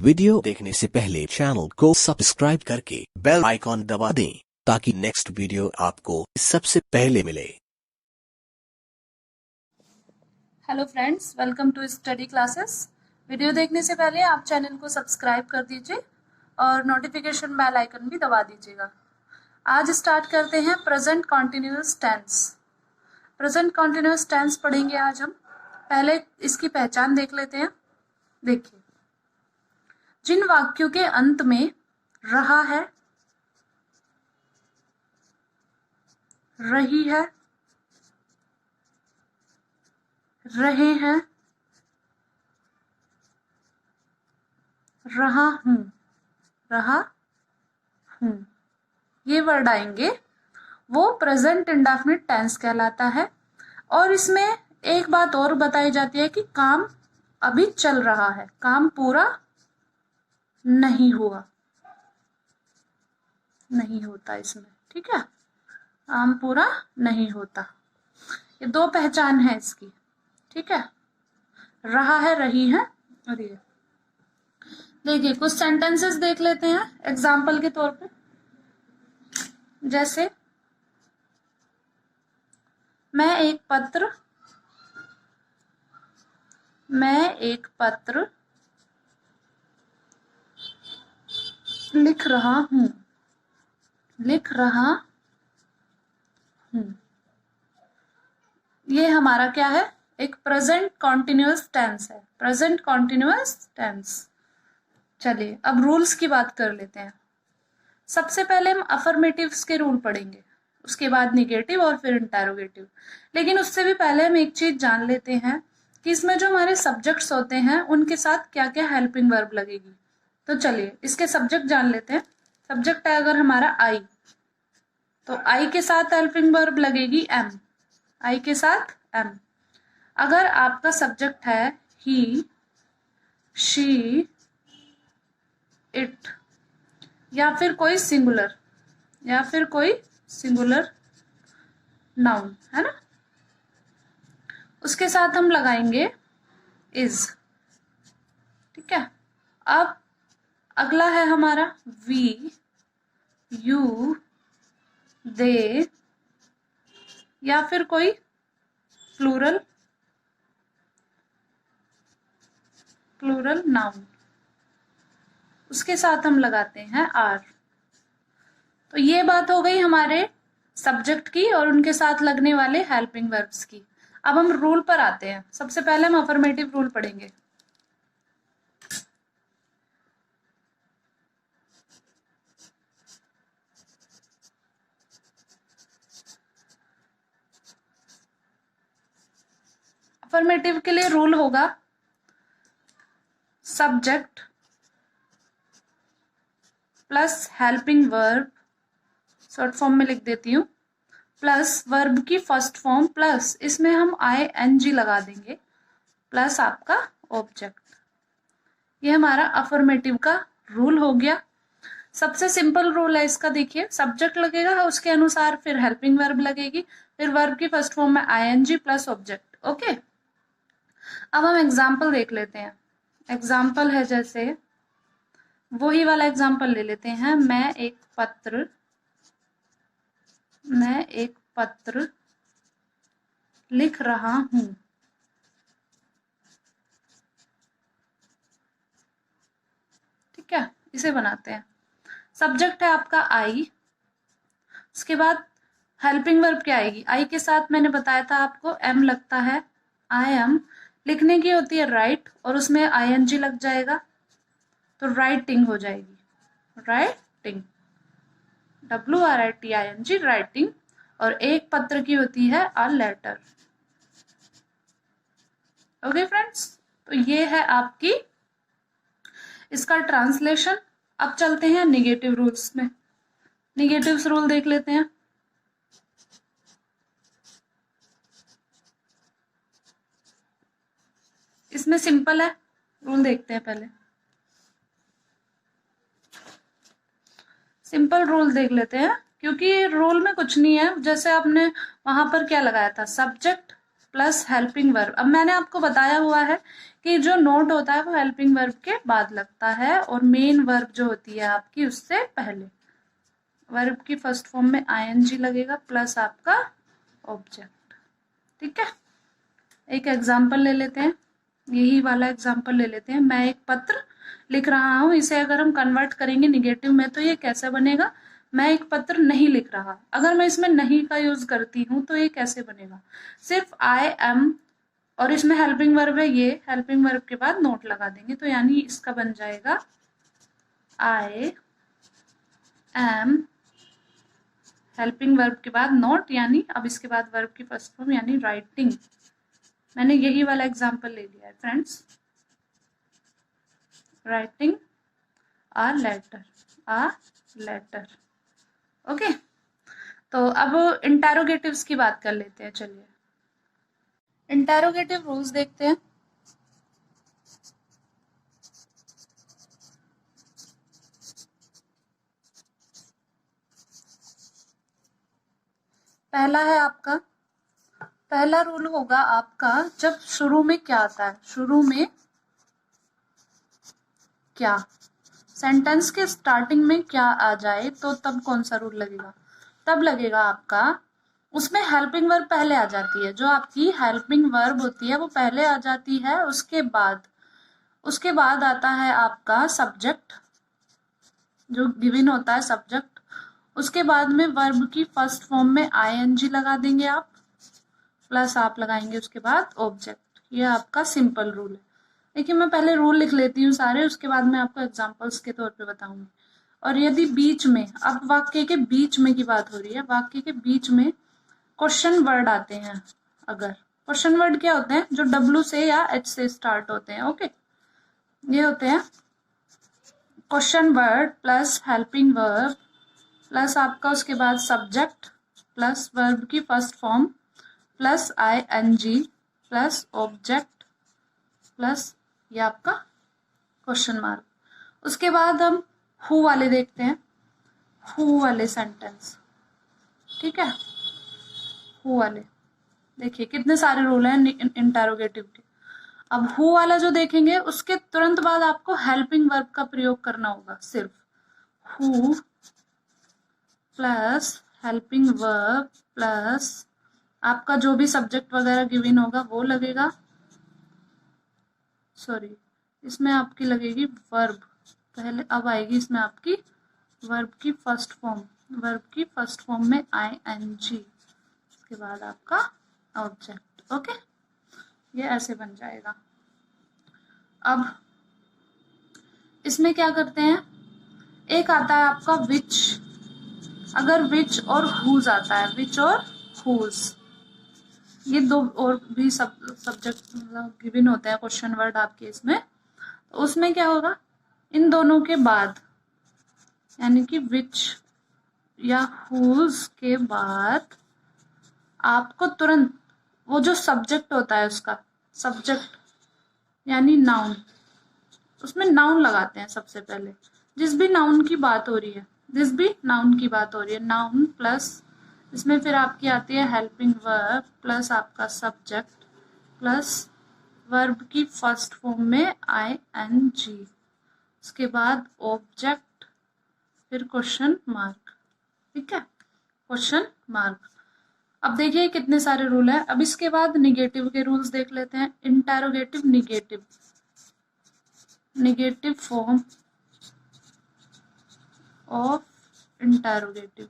Video देखने से पहले चैनल को सब्सक्राइब करके बेल आइकॉन दबा दें ताकि नेक्स्ट वीडियो आपको सबसे पहले मिले। Hello friends, welcome to study classes. Video देखने से पहले आप चैनल को सब्सक्राइब कर दीजिए और नोटिफिकेशन बेल आइकन भी दबा दीजिएगा। आज स्टार्ट करते हैं present continuous tense. Present continuous tense पढ़ेंगे आज हम। पहले इसकी पहचान देख लेते हैं। देखिए, जिन वाक्यों के अंत में रहा है, रही है, रहे हैं, रहा हूं, रहा हूं, ये वर्ड आएंगे वो प्रेजेंट इंडेफिनिट टेंस कहलाता है। और इसमें एक बात और बताई जाती है कि काम अभी चल रहा है, काम पूरा नहीं हुआ, नहीं होता इसमें, ठीक है। काम पूरा नहीं होता, ये दो पहचान है इसकी, ठीक है। रहा है, रही है और ये। देखिए, कुछ सेंटेंसेस देख लेते हैं एग्जाम्पल के तौर पे। जैसे, मैं एक पत्र लिख रहा हूं, लिख रहा हूं। ये हमारा क्या है? एक प्रेजेंट कॉन्टिन्यूअस टेंस है, प्रेजेंट कॉन्टिन्यूअस टेंस। चलिए अब रूल्स की बात कर लेते हैं। सबसे पहले हम अफर्मेटिव्स के रूल पढ़ेंगे, उसके बाद निगेटिव और फिर इंटेरोगेटिव। लेकिन उससे भी पहले हम एक चीज जान लेते हैं कि इसमें जो हमारे सब्जेक्ट्स होते हैं उनके साथ क्या क्या हेल्पिंग वर्ब लगेगी। तो चलिए इसके सब्जेक्ट जान लेते हैं। सब्जेक्ट है अगर हमारा आई, तो आई के साथ हेल्पिंग वर्ब लगेगी एम, आई के साथ एम। अगर आपका सब्जेक्ट है ही, शी, इट या फिर कोई सिंगुलर नाउन है ना, उसके साथ हम लगाएंगे इज, ठीक है। अब अगला है हमारा वी, यू, दे या फिर कोई प्लूरल नाउन, उसके साथ हम लगाते हैं आर। तो ये बात हो गई हमारे सब्जेक्ट की और उनके साथ लगने वाले हेल्पिंग वर्ब्स की। अब हम रूल पर आते हैं। सबसे पहले हम अफर्मेटिव रूल पढ़ेंगे। अफर्मेटिव के लिए रूल होगा subject plus helping verb, short form में लिख देती हूँ, प्लस वर्ब की फर्स्ट फॉर्म, प्लस इसमें हम ING लगा देंगे, प्लस आपका ऑब्जेक्ट। ये हमारा अफर्मेटिव का रूल हो गया। सबसे सिंपल रूल है इसका। देखिए, सब्जेक्ट लगेगा, उसके अनुसार फिर हेल्पिंग वर्ब लगेगी, फिर वर्ब की फर्स्ट फॉर्म में ING प्लस ऑब्जेक्ट। ओके, अब हम एग्जाम्पल देख लेते हैं। एग्जाम्पल है जैसे वही वाला एग्जाम्पल ले लेते हैं। मैं एक पत्र लिख रहा हूं, ठीक है। इसे बनाते हैं। सब्जेक्ट है आपका आई, उसके बाद हेल्पिंग वर्ब क्या आएगी? आई के साथ मैंने बताया था आपको एम लगता है, आई एम। लिखने की होती है राइट और उसमें ING लग जाएगा, तो राइटिंग हो जाएगी, राइटिंग, WRITING, राइटिंग। और एक पत्र की होती है अ लेटर। ओके फ्रेंड्स, तो ये है आपकी इसका ट्रांसलेशन। अब चलते हैं निगेटिव रूल्स में। निगेटिव्स रूल देख लेते हैं। इसमें सिंपल है, रूल देखते हैं पहले। सिंपल रूल देख लेते हैं क्योंकि रूल में कुछ नहीं है। जैसे आपने वहां पर क्या लगाया था, सब्जेक्ट प्लस हेल्पिंग वर्ब। अब मैंने आपको बताया हुआ है कि जो नोट होता है वो हेल्पिंग वर्ब के बाद लगता है और मेन वर्ब जो होती है आपकी उससे पहले। वर्ब की फर्स्ट फॉर्म में आईएनजी लगेगा प्लस आपका ऑब्जेक्ट। ठीक है, एक एग्जाम्पल ले लेते हैं, यही वाला एग्जाम्पल ले लेते हैं। मैं एक पत्र लिख रहा हूं, इसे अगर हम कन्वर्ट करेंगे निगेटिव में तो ये कैसे बनेगा? मैं एक पत्र नहीं लिख रहा। अगर मैं इसमें नहीं का यूज करती हूँ तो ये कैसे बनेगा? सिर्फ आई एम और इसमें हेल्पिंग वर्ब है, ये हेल्पिंग वर्ब के बाद नोट लगा देंगे तो यानी इसका बन जाएगा आई एम हेल्पिंग वर्ब के बाद नोट, यानी अब इसके बाद वर्ब की फर्स्ट फॉर्म यानी राइटिंग। मैंने यही वाला एग्जाम्पल ले लिया है friends, writing a letter. Okay, तो अब इंटेरोगेटिव्स की बात कर लेते हैं। चलिए इंटेरोगेटिव रूल्स देखते हैं। पहला है आपका, पहला रूल होगा आपका, जब शुरू में क्या आता है, शुरू में क्या, सेंटेंस के स्टार्टिंग में क्या आ जाए तो तब कौन सा रूल लगेगा? तब लगेगा आपका, उसमें हेल्पिंग वर्ब पहले आ जाती है, जो आपकी हेल्पिंग वर्ब होती है वो पहले आ जाती है, उसके बाद आता है आपका सब्जेक्ट जो गिवन होता है सब्जेक्ट। उसके बाद में वर्ब की फर्स्ट फॉर्म में आईएनजी लगा देंगे आप, प्लस आप लगाएंगे उसके बाद ऑब्जेक्ट। ये आपका सिंपल रूल है। देखिए मैं पहले रूल लिख लेती हूँ सारे, उसके बाद मैं आपको एग्जांपल्स के तौर पे बताऊंगी। और यदि बीच में, अब वाक्य के बीच में की बात हो रही है, वाक्य के बीच में क्वेश्चन वर्ड आते हैं, अगर क्वेश्चन वर्ड क्या होते हैं? जो डब्ल्यू से या एच से स्टार्ट होते हैं। ओके, ये होते हैं question word plus helping verb plus आपका उसके बाद सब्जेक्ट प्लस वर्ब की first form plus ING plus object plus ये आपका क्वेश्चन मार्क। उसके बाद हम हु वाले देखते हैं, हु वाले सेंटेंस। ठीक है, हु वाले देखिए कितने सारे रूल हैं इंटेरोगेटिव के। अब हु वाला जो देखेंगे उसके तुरंत बाद आपको हेल्पिंग वर्ब का प्रयोग करना होगा, सिर्फ who plus helping verb plus आपका जो भी सब्जेक्ट वगैरह गिवन होगा वो लगेगा, सॉरी इसमें आपकी लगेगी वर्ब पहले, अब आएगी इसमें आपकी वर्ब की फर्स्ट फॉर्म, वर्ब की फर्स्ट फॉर्म में आईएनजी, उसके बाद आपका ऑब्जेक्ट। ओके, ये ऐसे बन जाएगा। अब इसमें क्या करते हैं, एक आता है आपका विच, अगर विच और हुज आता है, विच और हुज, ये दो और भी सब्जेक्ट गिवन होते हैं क्वेश्चन वर्ड आपके इसमें, तो उसमें क्या होगा, इन दोनों के बाद यानी कि विच या हुज के बाद आपको तुरंत वो जो सब्जेक्ट होता है उसका सब्जेक्ट यानी नाउन, उसमें नाउन लगाते हैं सबसे पहले। जिस भी नाउन की बात हो रही है, जिस भी नाउन की बात हो रही है, नाउन प्लस इसमें फिर आपकी आती है हेल्पिंग वर्ब प्लस आपका सब्जेक्ट प्लस वर्ब की फर्स्ट फॉर्म में आईएनजी, उसके बाद ऑब्जेक्ट, फिर क्वेश्चन मार्क। ठीक है, क्वेश्चन मार्क। अब देखिए कितने सारे रूल है। अब इसके बाद निगेटिव के रूल्स देख लेते हैं। Interrogative negative, negative form of interrogative.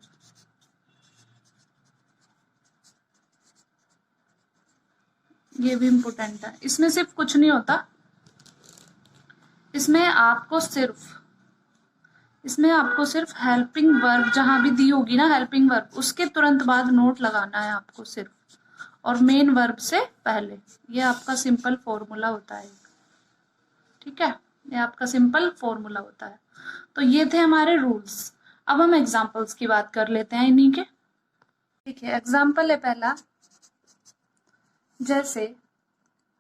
ये भी इम्पोर्टेंट है, इसमें सिर्फ कुछ नहीं होता, इसमें आपको सिर्फ हेल्पिंग वर्ब जहां भी दी होगी ना हेल्पिंग वर्ब, उसके तुरंत बाद नोट लगाना है आपको सिर्फ, और मेन वर्ब से पहले। ये आपका सिंपल फॉर्मूला होता है। ठीक है, ये आपका सिंपल फॉर्मूला होता है। तो ये थे हमारे रूल्स। अब हम एग्जांपल्स की बात कर लेते हैं इन्हीं के। ठीक है, एग्जांपल है पहला, जैसे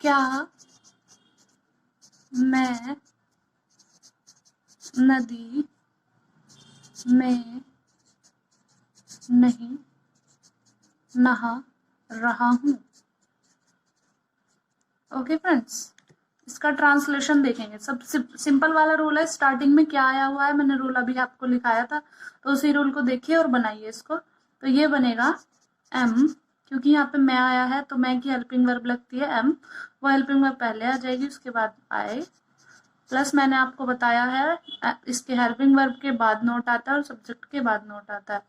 क्या मैं नदी में नहीं नहा रहा हूं। ओके फ्रेंड्स, इसका ट्रांसलेशन देखेंगे। सब सिंपल वाला रूल है। स्टार्टिंग में क्या आया हुआ है, मैंने रूल अभी आपको लिखाया था, तो उसी रूल को देखिए और बनाइए इसको। तो ये बनेगा एम, क्योंकि यहाँ पे मैं आया है तो मैं की हेल्पिंग वर्ब लगती है एम, वो हेल्पिंग वर्ब पहले आ जाएगी, उसके बाद आई, प्लस मैंने आपको बताया है इसके हेल्पिंग वर्ब के बाद नोट आता है और सब्जेक्ट के बाद नोट आता है।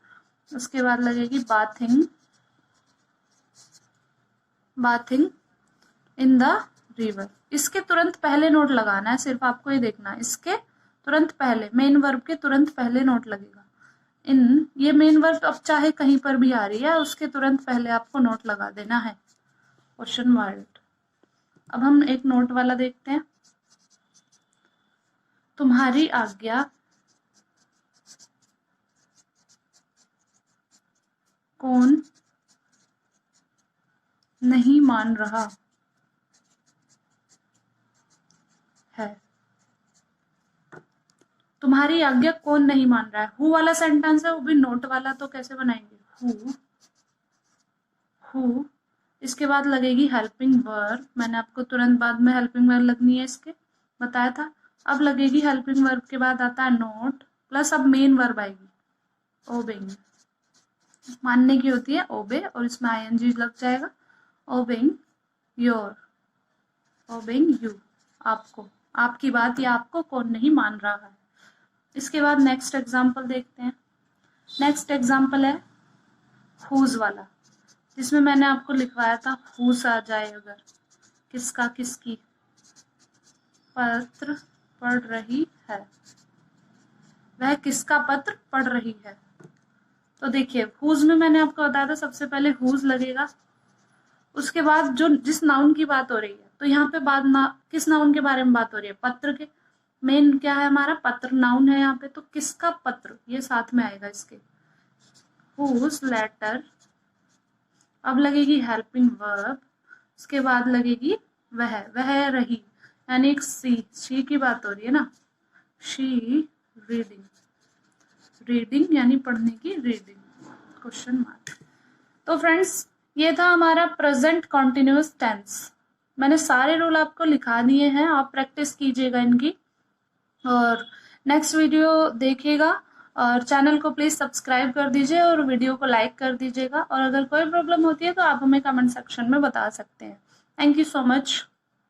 उसके बाद लगेगी bathing, bathing in the river. इसके तुरंत पहले नोट लगाना है, सिर्फ आपको ये देखना है, इसके तुरंत पहले, मेन वर्ब के तुरंत पहले नोट लगेगा। इन, ये मेन वर्ब अब चाहे कहीं पर भी आ रही है, उसके तुरंत पहले आपको नोट लगा देना है, क्वेश्चन वर्ड। अब हम एक नोट वाला देखते हैं। तुम्हारी आज्ञा कौन नहीं मान रहा है। तुम्हारी आज्ञा कौन नहीं मान रहा है, हु वाला सेंटेंस है, वो भी नोट वाला, तो कैसे बनाएंगे, हु, हु। इसके बाद लगेगी हेल्पिंग वर्ब, मैंने आपको तुरंत बाद में हेल्पिंग वर्ब लगनी है इसके बताया था। अब लगेगी हेल्पिंग वर्ब के बाद आता है नोट, प्लस अब मेन वर्ब आएगी ओबेइंग, मानने की होती है ओबे, और इसमें आईएनजी लग जाएगा, ओबेइंग योर, ओबेइंग यू, आपको, आपकी बात या आपको कौन नहीं मान रहा है। इसके बाद नेक्स्ट एग्जाम्पल देखते हैं। नेक्स्ट एग्जाम्पल है हुज वाला, जिसमें मैंने आपको लिखवाया था हुज आ जाए अगर, किसका, किसकी, पत्र पढ़ रही है, वह किसका पत्र पढ़ रही है। तो देखिए हुज में मैंने आपको बताया था सबसे पहले हुज लगेगा, उसके बाद जो जिस नाउन की बात हो रही है, तो यहाँ पे बात ना किस नाउन के बारे में बात हो रही है, पत्र के। मेन क्या है हमारा, पत्र नाउन है यहाँ पे, तो किसका पत्र, ये साथ में आएगा इसके, हुज लेटर। अब लगेगी हेल्पिंग वर्ब, उसके बाद लगेगी वह रही, यानी एक शी की बात हो रही है ना, शी रीडिंग, रीडिंग यानी पढ़ने की रीडिंग, क्वेश्चन मार्क। तो फ्रेंड्स ये था हमारा प्रेजेंट कॉन्टिन्यूअस टेंस। मैंने सारे रूल आपको लिखा दिए हैं, आप प्रैक्टिस कीजिएगा इनकी, और नेक्स्ट वीडियो देखिएगा, और चैनल को प्लीज सब्सक्राइब कर दीजिए और वीडियो को लाइक कर दीजिएगा। और अगर कोई प्रॉब्लम होती है तो आप हमें कमेंट सेक्शन में बता सकते हैं। Thank you so much.